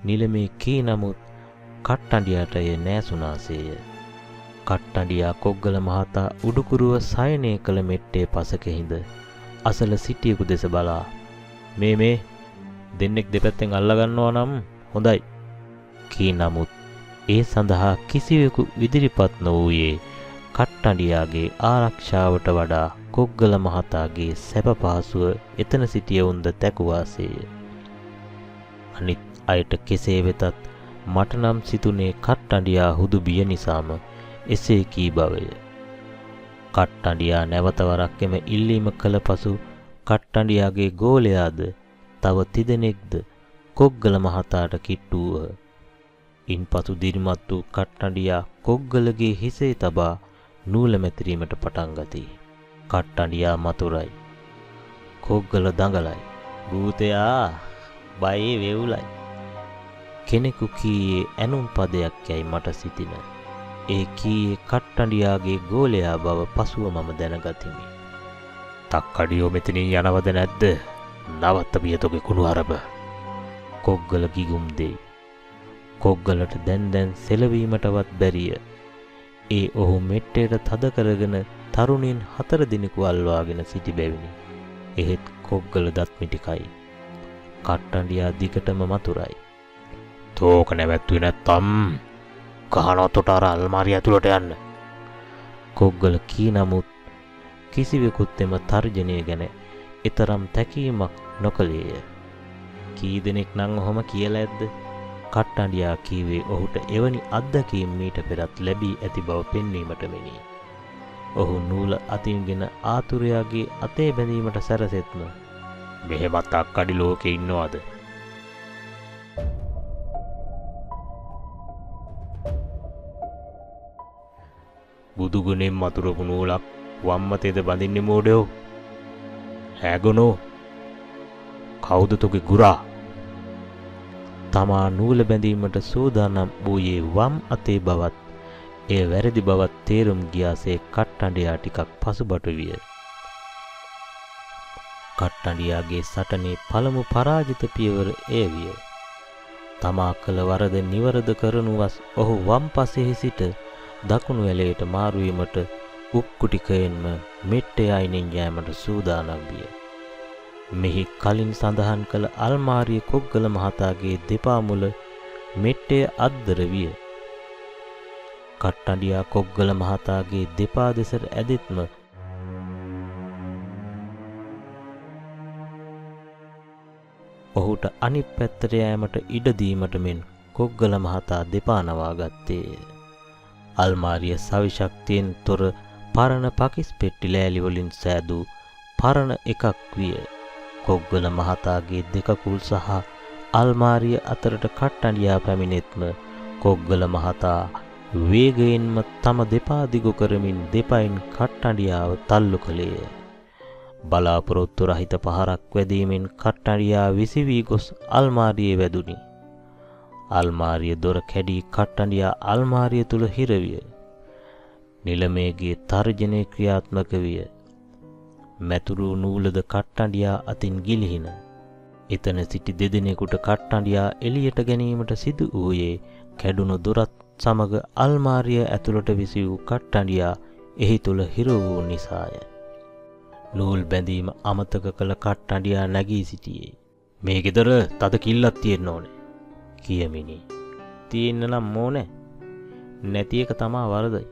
නිලමේ කී නමුත් කට්ටඬියාට එය නෑසුනාසේය. කට්ටඬියා කොග්ගල මහතා උඩුකුරුව සයනය කළ මෙට්ටේ පසක හිඳ අසල සිටියෙකු දෙස බලා මේ දෙන්නෙක් දෙපැත්තෙන් අල්ලගන්නවා නම් හොඳයි කී නමුත් ඒ සඳහා කිසිවෙකු ඉදිරිපත් නොවූයේ කට්ටඬියාගේ ආරක්ෂාවට වඩා කොග්ගල මහතාගේ සැප පහසුව එතන සිටියවුන්ද තැකුවාසේය. අනිත් අයට කෙසේ වෙතත් මට නම් සිතුනේ කට්ටඬියා හුදු බිය නිසාම එසේ කී බවය. කට්ටඬියා නැවත වරක් එම ඉල්ලීම කළ පසු කට්ටඬියාගේ ගෝලයාද තව තිදෙනෙක්ද කොග්ගල මහතාට කිට්ටුවහ. ඉන්පසු දිරිමත් වූ කට්ටඬියා කොග්ගලගේ හිසේ තබා නූල මැතිරීමට පටන් ගති. කට්ටඬියා මතුරයි. කොග්ගල දඟලයි. භූතයා බයේ වෙවුලයි. කෙනෙකු කීයේ ඇනුම් පදයක් යයි මට සිතින. ඒ කීයේ කට්ටඬියාගේ ගෝලයා බව පසුව මම දැනගතිමි. තක්කඩියෝ මෙතනින් යනවද නැද්ද? නවත්ත පියතොගේ කුණු අරබ. කොග්ගල ගිගුම් දෙයි. කොග්ගලට දැන් සෙලවීමටවත් බැරිය. ඒ ඔහු මෙට්ටේට තද කරගෙන තරුණින් 4 දිනකු අල්වාගෙන සිටි බැවිනි. එහෙත් කොග්ගල දත් මිටිකයි. කට්ටඬියා දිගටම මතුරයි. තෝක නැවැත්තුවේ නැත්තම් ගහනොතට අර අල්මාරිය ඇතුළට යන්න. කොග්ගල කී නමුත් කිසිවෙකුත් එම තර්ජනය ගැන ඊතරම් තැකීමක් නොකළේය. කී දෙනෙක් නම් ඔහොම කියලා ඇද්ද? කට්ටඬියා කීවේ ඔහුට එවැනි අත්දැකීම් මීට පෙරත් ලැබී ඇති බව පෙන්වීමට මෙනි. ඔහු නූල අතින්ගෙන ආතුරයාගේ අතේ බැඳීමට සැරසෙත්ම මෙහෙමත් අක්කඩි ලෝකේ ඉන්නවද? බුදුගුණෙන් මතුරපු නූලක් වම්මතේද බඳින්නේ මෝඩයෝ? හැගුණෝ කවුද තොගේ ගුරා? තමා නූල බැඳීමට සූදානම් වූයේ වම් අතේ බවත් එය වැරදි බවත් තේරුම් ගියාසේ කට්ටඬියා ටිකක් පසුබට විය. කට්ටඬියාගේ සටනේ පළමු පරාජිත පියවර එය විය. තමා කළ වරද නිවරද කරනුවස් ඔහු වම් පසෙහි සිට දකුණු ඇලයට මාරු වීමට උක්කුටිකයෙන්ම මෙට්ටේ අයිනෙන් යෑමට සූදානම් විය. මෙහි කලින් සඳහන් කළ අල්මාරිය කොග්ගල මහතාගේ දෙපා මුල මෙට්ටේ අද්දර විය. කට්ටඬියා කොග්ගල මහතාගේ දෙපා දෙසට ඇදෙත්ම ඔහුට අනිත් පැත්තට යෑමට ඉඩ දීමට මෙන් කොග්ගල මහතා දෙපා නවා ගත්තේය. අල්මාරිය සවිශක්තියෙන් තොර පරණ පකිස් පෙට්ටි ලෑලි වලින් සෑදූ පරණ එකක් විය. කොග්ගල මහතාගේ දෙකකුල් සහ අල්මාරිය අතරට කට්ටඬියා පැමිණෙත්ම කොග්ගල මහතා වේගයෙන්ම තම දෙපා දිගු කරමින් දෙපයින් කට්ටඬියාව තල්ලු කළේය. බලාපොරොත්තු රහිත පහරක් වැදීමෙන් කට්ටඬියා විසිවී ගොස් අල්මාරියේ වැදුනි. අල්මාරිය දොර කැඩී කට්ටඬියා අල්මාරිය තුල හිරවිය. නිලමේගේ තර්ජනය ක්‍රියාත්මක විය. මැතුරු නූලද කට්ටඬියා අතින් ගිලිහින. එතන සිටි දෙදෙනෙකුට කට්ටඬියා එළියට ගැනීමට සිදු වූයේ කැඩුණු දොරත් සමග අල්මාරිය ඇතුළට විසි වූ කට්ටඬියා එහි තුල හිර වූ නිසාය. නූල් බැඳීම අමතක කළ කට්ටඬියා නැගී සිටියේ. මේ ගෙදර තද කිල්ලක් තියෙන්න ඕනේ කියමිනි. තියෙන්න නම් ඕනේ. නැති එක තමා වරදයි.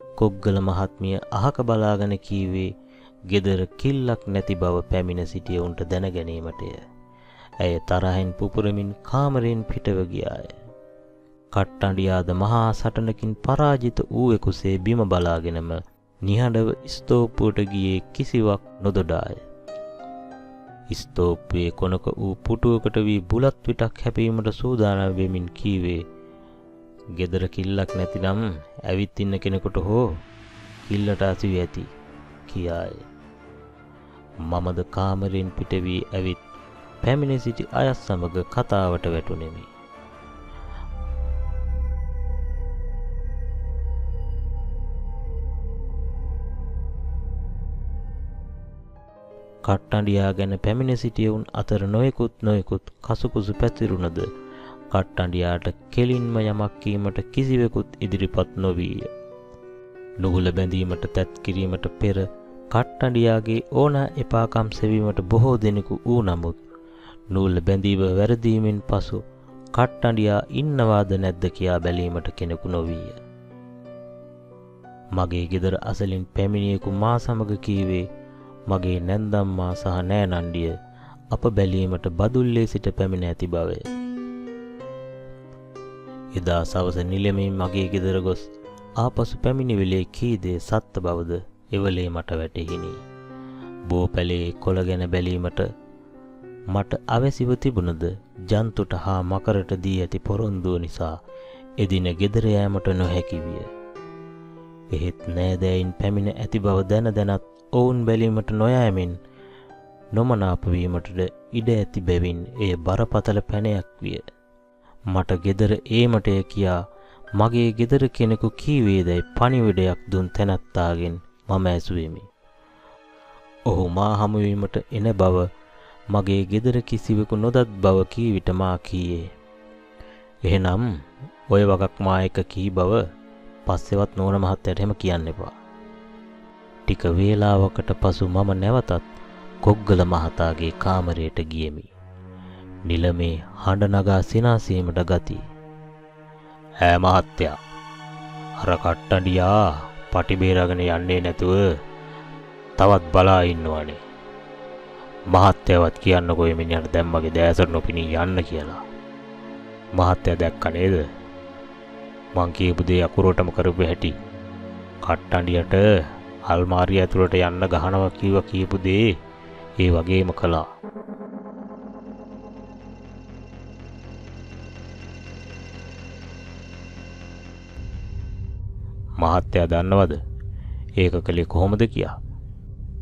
කොග්ගල මහත්මිය අහක බලාගෙන කීවේ ගෙදර කිල්ලක් නැති බව පැමිණ සිටිය උන්ට දැන ගැනීමටය. ඇය තරහෙන් පුපුරමින් කාමරයෙන් පිටව ගියාය. කට්ටඬියාද මහා සටනකින් පරාජිත වූවෙකුසේ බිම බලාගෙනම නිහඬව ස්තෝපුවට ගියේ කිසිවක් නොදොඩාය. ස්තෝපුවේ කොනක වූ පුටුවකට වී බුලත් විටක් හැපීමට සූදානම් වෙමින් කීවේ ගෙදර කිල්ලක් නැතිනම් ඇවිත් ඉන්න කෙනෙකුට හෝ කිල්ලට අසුවී ඇති කියාය. මමද කාමරෙන් පිට වී ඇවිත් පැමිණ සිටි අය සමග කතාවට වැටුණෙමි. කට්ටඬියා ගැන පැමිණ සිටියවුන් අතර නොයෙකුත් කසුකුසු පැතිරුණද කට්ටඬියාට කෙලින්ම යමක් කීමට කිසිවෙකුත් ඉදිරිපත් නොවීය. නුගුල බැඳීමට තැත් කිරීමට පෙර කට්ටඬියාගේ ඕනෑ එපාකම් සෙවීමට බොහෝ දෙනෙකු වූ නමුත් නූල් බැඳීම වැරදීමෙන් පසු කට්ටඬියා ඉන්නවාද නැද්ද කියා බැලීමට කෙනෙකු නොවීය. මගේ ගෙදර අසලින් පැමිණියෙකු මා සමග කීවේ මගේ නැන්දම්මා සහ නෑනණ්ඩිය අප බැලීමට බදුල්ලේ සිට පැමිණ ඇති බවය. එදා සවස නිලමේ මගේ ගෙදර ගොස් ආපසු පැමිණි වෙලේ කී දේ සත්‍ය බවද එවලේ මට වැටහිණි. බෝපැලේ කොළ ගැන බැලීමට මට අවැසිව තිබුණද ජන්තුට හා මකරට දී ඇති පොරොන්දුව නිසා එදින ගෙදර යෑමට නොහැකි විය. එහෙත් නෑදෑයින් පැමිණ ඇති බව දැන දැනත් ඔවුන් බැලීමට නොයෑමෙන් නොමනාප වීමටද ඉඩ ඇති බැවින් එය බරපතල පැනයක් විය. මට ගෙදර ඒමටය කියා මගේ ගෙදර කෙනෙකු කීවේදැයි පණිවිඩයක් දුන් තැනැත්තාගෙන් මම ඇසුවෙමි. ඔහු මා හමුවීමට එන බව මගේ ගෙදර කිසිවෙකු නොදත් බව කී විට මා කීයේ. එහෙනම් ඔය වගක් මා එක කී බව පස්සෙවත් නෝන මහත්තයට එහෙම කියන්න එපා. ටික වේලාවකට පසු මම නැවතත් කොග්ගල මහතාගේ කාමරයට ගියෙමි. නිලමේ හඬ නගා සිනාසීමට ගති. ඈ මහත්තයා, අර කට්ටඬියා පටි බේරගෙන යන්නේ නැතුව තවත් බලා ඉන්නවනේ. මහත්තයාවත් කියන්නකෝ මේ මිනිහට දැන් මගේ දැසට නොපිනී යන්න කියලා. මහත්තයා දැක්ක නේද? මං කියපු දේ අකුරටම කරපු හැටි. කට්ටඬියට අල්මාරිය ඇතුළට යන්න ගහනවා කියපු දේ ඒ වගේම කළා. මහත්තයා දන්නවද ඒක කලේ කොහොමද කියා?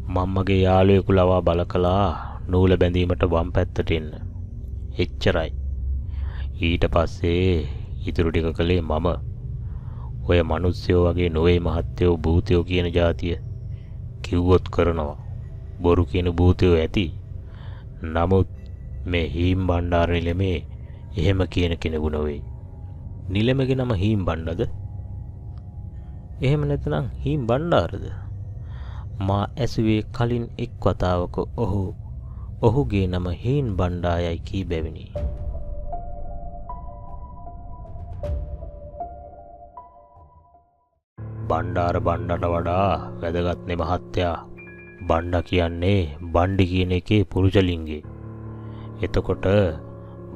මම්මගේ යාළුවෙකු ලවා බල කළා නූල බැඳීමට වම් පැත්තට එන්න. එච්චරයි. ඊට පස්සේ ඉතුරු ටික කළේ මම. ඔය මිනිස්සුયો වගේ නොවේ මහත්තයෝ භූතයෝ කියන જાතිය. කිව්වොත් කරනවා. බොරු කියන භූතයෝ ඇති. නමුත් මේ හීම් බණ්ඩාර නිලමේ එහෙම කියන කෙනෙකු නොවේ. නිලමගේ නම හීම් බණ්ඩද? එහෙම නැත්නම් හීම් බණ්ඩාරද? මා ඇසුවේ කලින් එක් වතාවක ඔහුගේ නම හීම් බණ්ඩායයි කී බැවිනි. බණ්ඩාර බණ්ඩට වඩා වැදගත් නේ මහත්තයා. බණ්ඩා කියන්නේ බණ්ඩි කියන එකේ පුරුෂලිංගේ. එතකොට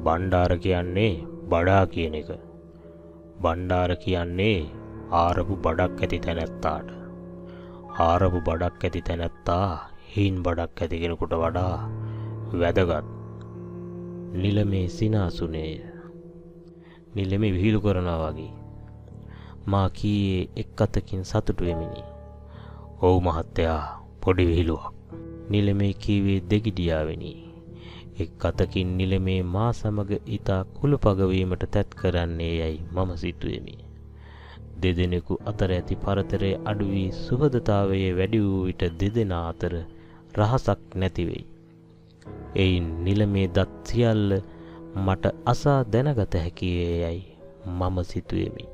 බණ්ඩාර කියන්නේ බඩා කියන එක. බණ්ඩාර කියන්නේ ආරපු බඩක් ඇති තැනැත්තාට. ආරපු බඩක් ඇති තැනැත්තා හීන් බඩක් ඇති කෙනෙකුට වඩා වැදගත්. නිලමේ සිනාසුනේය. නිලමේ විහිළු කරනවා වගේ. මා කීයේ එක් අතකින් සතුටු වෙමිනි. ඔව් මහත්තයා, පොඩි විහිළුවක්. නිලමේ කීවේ දෙගිඩියාවෙනි. එක් අතකින් නිලමේ මා සමග ඊතා කුළුපගවීමට තැත් කරන්නේ යයි මම සිතුවෙමි. දෙදෙනෙකු අතර ඇති පරතරය අඩු වී සුහදතාවයේ වැඩි වූ විට දෙදෙනා අතර රහසක් නැති වෙයි. එයින් නිලමේ දත් සියල්ල මට අසා දැනගත හැකි යයි මම සිතුවෙමි.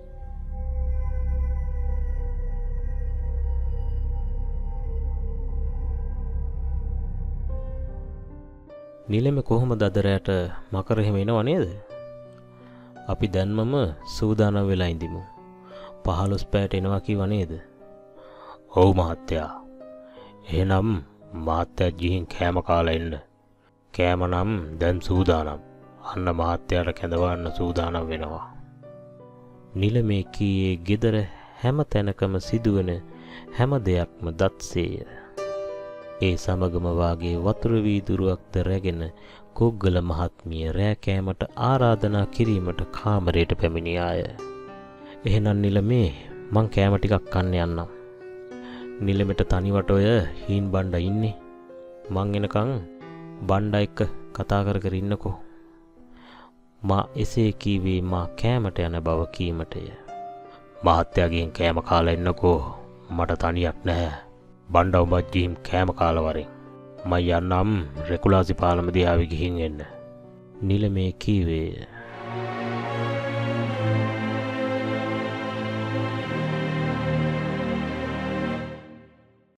නිලමේ කොහොමද අද රැට මකර එහෙම එනව නේද? අපි දැන්මම සූදානම් වෙලා ඉඳිමු. 15 පැයට එනවා කිව්වා නේද? ඔව් මහත්තයා. එහෙනම් මහත්තයා ගිහින් කෑම කාලා එන්න. කෑම නම් දැන් සූදානම්. අන්න මහත්තයාට කැඳවන්න සූදානම් වෙනවා. නිලමේ කීයේ ගෙදර හැම තැනකම සිදුවන හැම දෙයක්ම දත්සේය. ඒ සමගම වාගේ වතුර වීදුරුවක්ද රැගෙන කොග්ගල මහත්මිය රෑ කෑමට ආරාධනා කිරීමට කාමරයට පැමිණියාය. එහෙනම් නිලමේ මං කෑම ටිකක් කන්න යන්නම්. නිලමෙට තනිවට ඔය හීන් බණ්ඩා ඉන්නේ. මං එනකන් බණ්ඩා එක්ක කතා කර කර ඉන්නකෝ. මා එසේ කීවේ මා කෑමට යන බව කීමටය. මහත්තයාගෙන් කෑම කාලා එන්නකෝ. මට තනියක් නැහැ. බණ්ඩා ඔබත් ගිහින් කෑම කාලා වරෙන්. මම යන්නම් රෙකුලාසි පාලම දිහාවේ ගිහින් එන්න. නිලමේ කීවේය.